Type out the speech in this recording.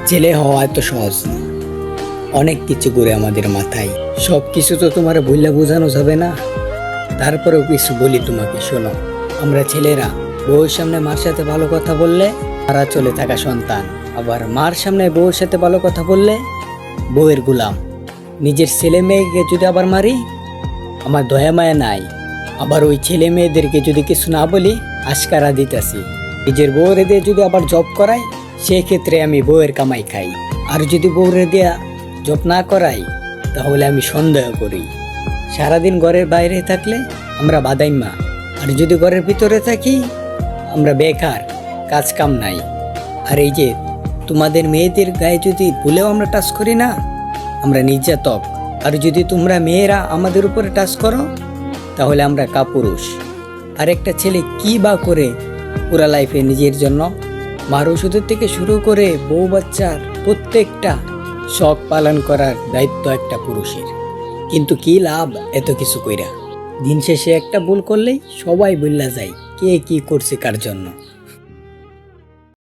ছেলে হওয়া এত সহজ না, অনেক কিছু ঘুরে আমাদের মাথায়। সব কিছু তো তোমার বললে বোঝানো যাবে না, তারপরেও কিছু বলি তোমাকে, শোনো। আমরা ছেলেরা বউয়ের সামনে মার সাথে ভালো কথা বললে মারা চলে থাকা সন্তান, আবার মার সামনে বউয়ের সাথে ভালো কথা বললে বউয়ের গোলাম। নিজের ছেলে মেয়েকে যদি আবার মারি, আমার দয়া মায়া নাই। আবার ওই ছেলে মেয়েদেরকে যদি কিছু না বলি, আশকারা দিতেছি। নিজের বউরে দিয়ে যদি আবার জব করাই, সেক্ষেত্রে আমি বউয়ের কামাই খাই। আর যদি বউরে দিয়া জব না করাই, তাহলে আমি সন্দেহ করি। সারাদিন ঘরের বাইরে থাকলে আমরা বাদাইমা, আর যদি ঘরের ভিতরে থাকি আমরা বেকার, কাজ কাম নাই। আর এই যে তোমাদের মেয়েদের গায়ে যদি ভুলেও আমরা টাচ করি না, আমরা নির্যাতক। আর যদি তোমরা মেয়েরা আমাদের উপরে টাচ করো, তাহলে আমরা কাপুরুষ। আর একটা ছেলে কি বা করে পুরা লাইফে নিজের জন্য মার ওষুধের থেকে শুরু করে বউ বাচ্চার প্রত্যেকটা শখ পালন করার দায়িত্ব একটা পুরুষের। কিন্তু কি লাভ এত কিছু কইরা? দিন শেষে একটা ভুল করলেই সবাই বললা যায় কে কি করছে কার জন্য।